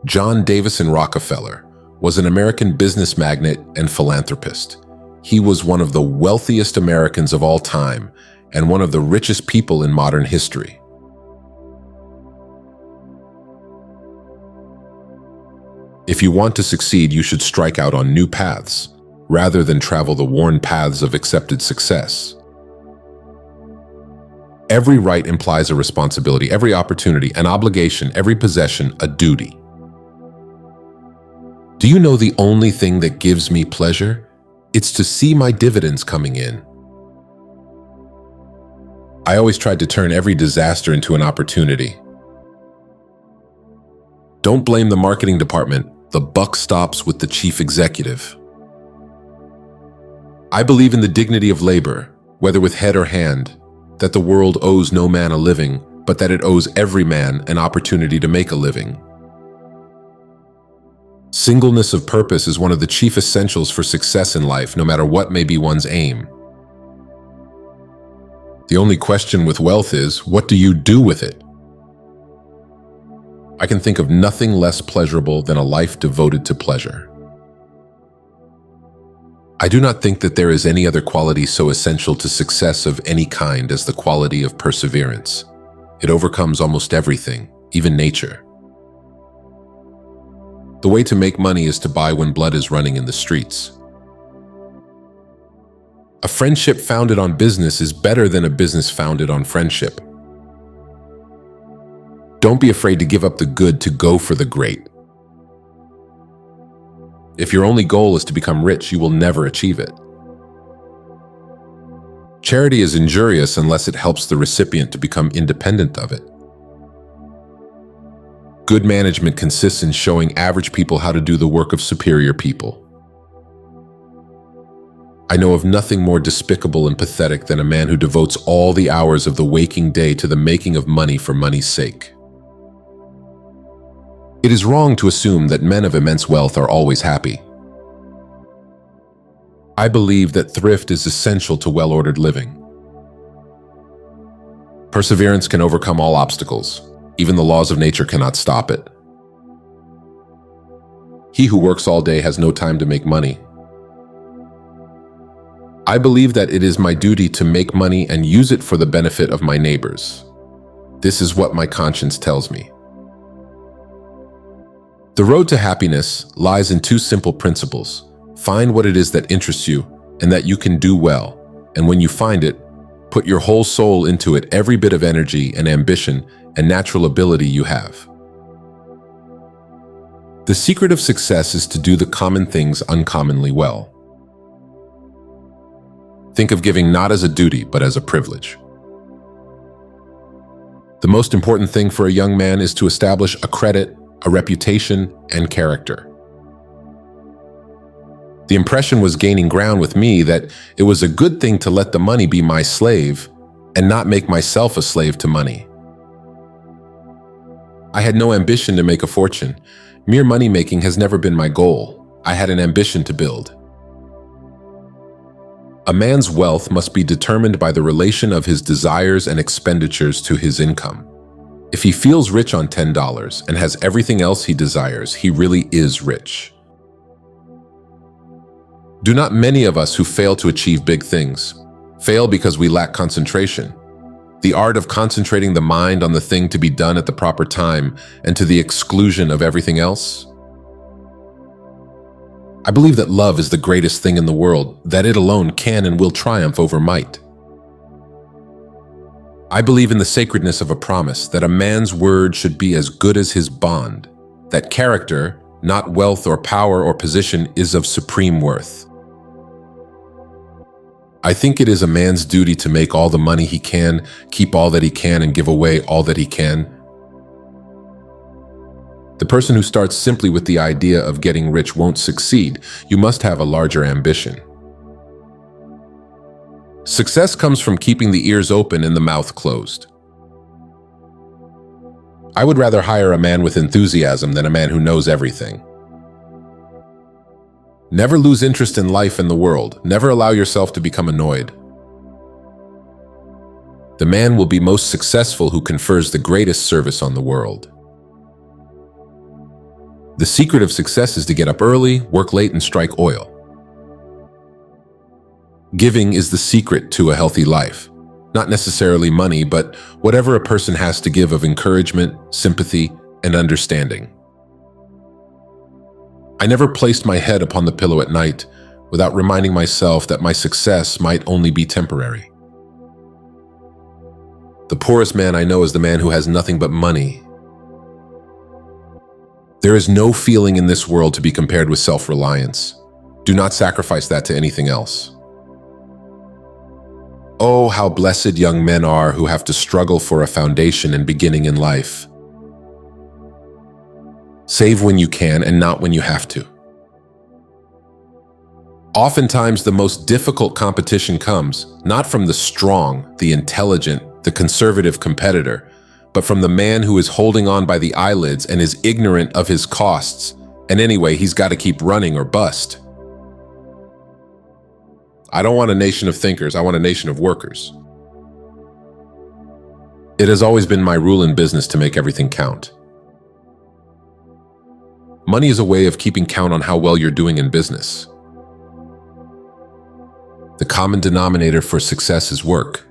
John Davison Rockefeller was an American business magnate and philanthropist. He was one of the wealthiest Americans of all time and one of the richest people in modern history. If you want to succeed, you should strike out on new paths, rather than travel the worn paths of accepted success. Every right implies a responsibility, every opportunity, an obligation, every possession, a duty. Do you know the only thing that gives me pleasure? It's to see my dividends coming in. I always tried to turn every disaster into an opportunity. Don't blame the marketing department. The buck stops with the chief executive. I believe in the dignity of labor, whether with head or hand, that the world owes no man a living, but that it owes every man an opportunity to make a living. Singleness of purpose is one of the chief essentials for success in life, no matter what may be one's aim. The only question with wealth is, what do you do with it? I can think of nothing less pleasurable than a life devoted to pleasure. I do not think that there is any other quality so essential to success of any kind as the quality of perseverance. It overcomes almost everything, even nature. The way to make money is to buy when blood is running in the streets. A friendship founded on business is better than a business founded on friendship. Don't be afraid to give up the good to go for the great. If your only goal is to become rich, you will never achieve it. Charity is injurious unless it helps the recipient to become independent of it. Good management consists in showing average people how to do the work of superior people. I know of nothing more despicable and pathetic than a man who devotes all the hours of the waking day to the making of money for money's sake. It is wrong to assume that men of immense wealth are always happy. I believe that thrift is essential to well-ordered living. Perseverance can overcome all obstacles. Even the laws of nature cannot stop it. He who works all day has no time to make money. I believe that it is my duty to make money and use it for the benefit of my neighbors. This is what my conscience tells me. The road to happiness lies in two simple principles. Find what it is that interests you and that you can do well, and when you find it, put your whole soul into it, every bit of energy and ambition and natural ability you have. The secret of success is to do the common things uncommonly well. Think of giving not as a duty, but as a privilege. The most important thing for a young man is to establish a credit, a reputation, and character. The impression was gaining ground with me that it was a good thing to let the money be my slave and not make myself a slave to money. I had no ambition to make a fortune. Mere money-making has never been my goal. I had an ambition to build. A man's wealth must be determined by the relation of his desires and expenditures to his income. If he feels rich on $10 and has everything else he desires, he really is rich. Do not many of us who fail to achieve big things fail because we lack concentration? The art of concentrating the mind on the thing to be done at the proper time and to the exclusion of everything else? I believe that love is the greatest thing in the world, that it alone can and will triumph over might. I believe in the sacredness of a promise, that a man's word should be as good as his bond, that character, not wealth or power or position, is of supreme worth. I think it is a man's duty to make all the money he can, keep all that he can, and give away all that he can. The person who starts simply with the idea of getting rich won't succeed. You must have a larger ambition. Success comes from keeping the ears open and the mouth closed. I would rather hire a man with enthusiasm than a man who knows everything. Never lose interest in life and the world. Never allow yourself to become annoyed. The man will be most successful who confers the greatest service on the world. The secret of success is to get up early, work late, and strike oil. Giving is the secret to a healthy life. Not necessarily money, but whatever a person has to give of encouragement, sympathy, and understanding. I never placed my head upon the pillow at night without reminding myself that my success might only be temporary. The poorest man I know is the man who has nothing but money. There is no feeling in this world to be compared with self-reliance. Do not sacrifice that to anything else. Oh, how blessed young men are who have to struggle for a foundation and beginning in life. Save when you can and not when you have to. Oftentimes, the most difficult competition comes not from the strong, the intelligent, the conservative competitor, but from the man who is holding on by the eyelids and is ignorant of his costs, and anyway, he's got to keep running or bust. I don't want a nation of thinkers, I want a nation of workers. It has always been my rule in business to make everything count. Money is a way of keeping count on how well you're doing in business. The common denominator for success is work.